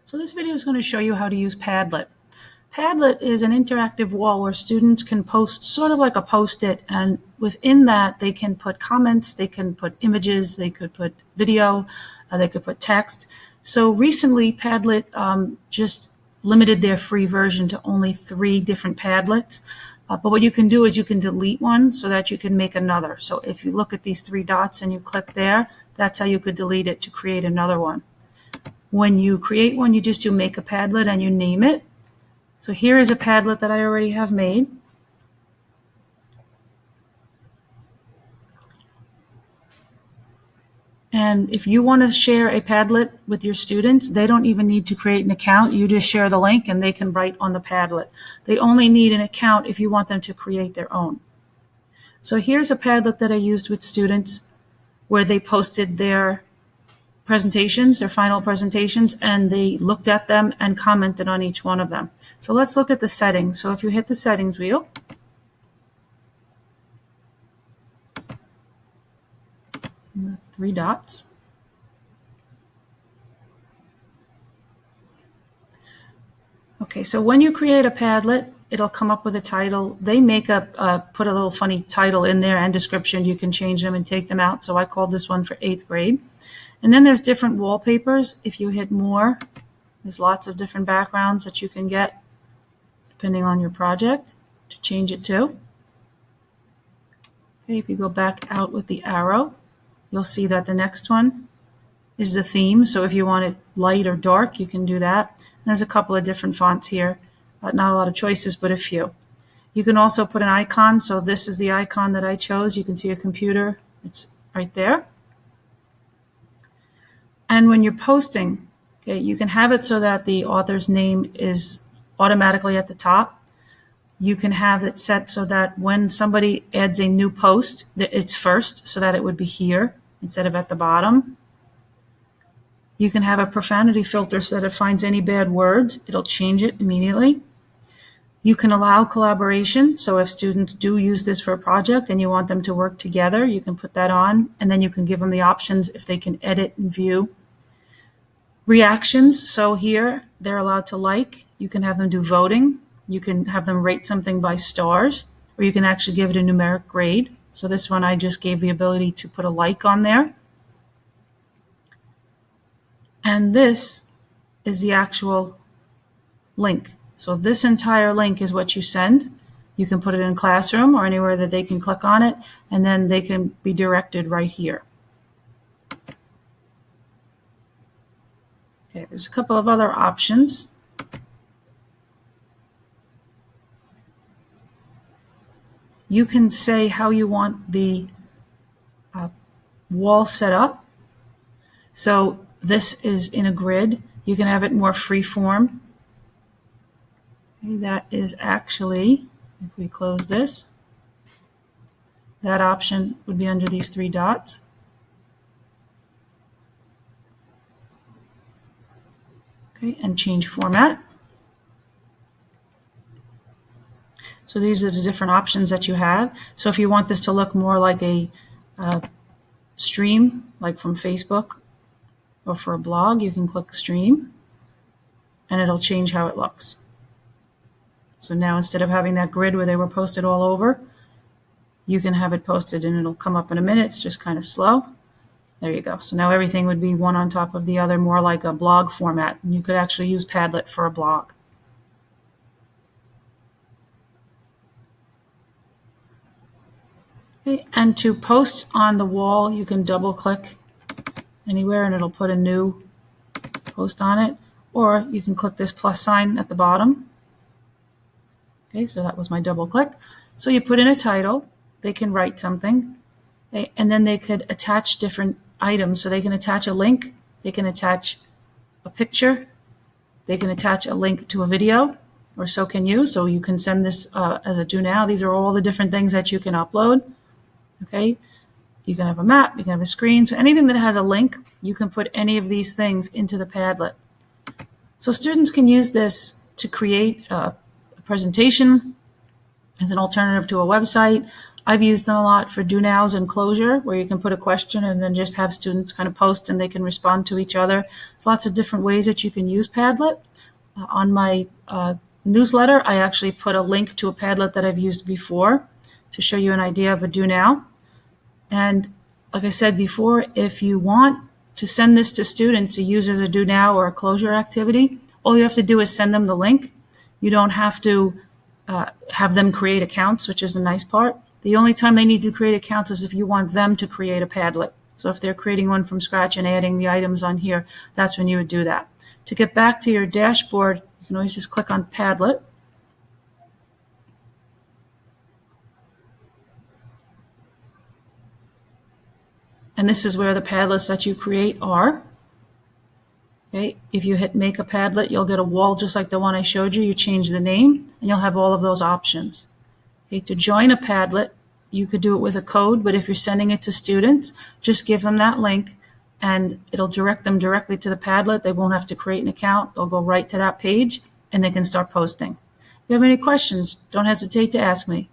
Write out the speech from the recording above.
So this video is going to show you how to use Padlet. Padlet is an interactive wall where students can post sort of like a Post-it, and within that they can put comments, they can put images, they could put video, they could put text. So recently Padlet just limited their free version to only 3 different Padlets. But what you can do is you can delete one so that you can make another. So if you look at these 3 dots and you click there, that's how you could delete it to create another one. When you create one, you just do make a Padlet and you name it. So here is a Padlet that I already have made. And if you want to share a Padlet with your students, they don't even need to create an account. You just share the link and they can write on the Padlet. They only need an account if you want them to create their own. So here's a Padlet that I used with students where they posted their presentations, their final presentations, and they looked at them and commented on each one of them. So let's look at the settings. So if you hit the settings wheel, the 3 dots, okay, so when you create a Padlet, it'll come up with a title. They put a little funny title in there and description. You can change them and take them out. So I called this one for 8th grade. And then there's different wallpapers. If you hit more, there's lots of different backgrounds that you can get depending on your project to change it to. Okay, if you go back out with the arrow, you'll see that the next one is the theme. So if you want it light or dark, you can do that. And there's a couple of different fonts here. Not a lot of choices, but a few. You can also put an icon. So this is the icon that I chose. You can see a computer. It's right there. And when you're posting, okay, you can have it so that the author's name is automatically at the top. You can have it set so that when somebody adds a new post, it's first, so that it would be here instead of at the bottom. You can have a profanity filter so that it finds any bad words, it'll change it immediately. You can allow collaboration. So if students do use this for a project and you want them to work together, you can put that on, and then you can give them the options if they can edit and view. Reactions. So here they're allowed to like. You can have them do voting. You can have them rate something by stars, or you can actually give it a numeric grade. So this one I just gave the ability to put a like on there. And this is the actual link. So this entire link is what you send. You can put it in Classroom or anywhere that they can click on it, and then they can be directed right here. Okay, there's a couple of other options. You can say how you want the wall set up. So this is in a grid. You can have it more free form. That is actually, if we close this, that option would be under these 3 dots. Okay, and change format. So these are the different options that you have. So if you want this to look more like a stream, like from Facebook or for a blog, you can click stream and it'll change how it looks. So now instead of having that grid where they were posted all over, you can have it posted and it'll come up in a minute. It's just kind of slow. There you go. So now everything would be one on top of the other, more like a blog format. And you could actually use Padlet for a blog. Okay. And to post on the wall, you can double click anywhere and it'll put a new post on it. Or you can click this plus sign at the bottom. Okay, so that was my double click. So you put in a title, they can write something, okay, and then they could attach different items. So they can attach a link, they can attach a picture, they can attach a link to a video, or so can you. So you can send this as a do now. These are all the different things that you can upload. Okay, you can have a map, you can have a screen. So anything that has a link, you can put any of these things into the Padlet. So students can use this to create a presentation as an alternative to a website. I've used them a lot for do nows and closure, where you can put a question and then just have students kind of post and they can respond to each other. There's lots of different ways that you can use Padlet. On my newsletter, I actually put a link to a Padlet that I've used before to show you an idea of a do now. And like I said before, if you want to send this to students to use as a do now or a closure activity, all you have to do is send them the link. You don't have to have them create accounts, which is the nice part. The only time they need to create accounts is if you want them to create a Padlet. So if they're creating one from scratch and adding the items on here, that's when you would do that. To get back to your dashboard, you can always just click on Padlet. And this is where the Padlets that you create are. Okay. If you hit Make a Padlet, you'll get a wall just like the one I showed you. You change the name, and you'll have all of those options. Okay. To join a Padlet, you could do it with a code, but if you're sending it to students, just give them that link, and it'll direct them directly to the Padlet. They won't have to create an account. They'll go right to that page, and they can start posting. If you have any questions, don't hesitate to ask me.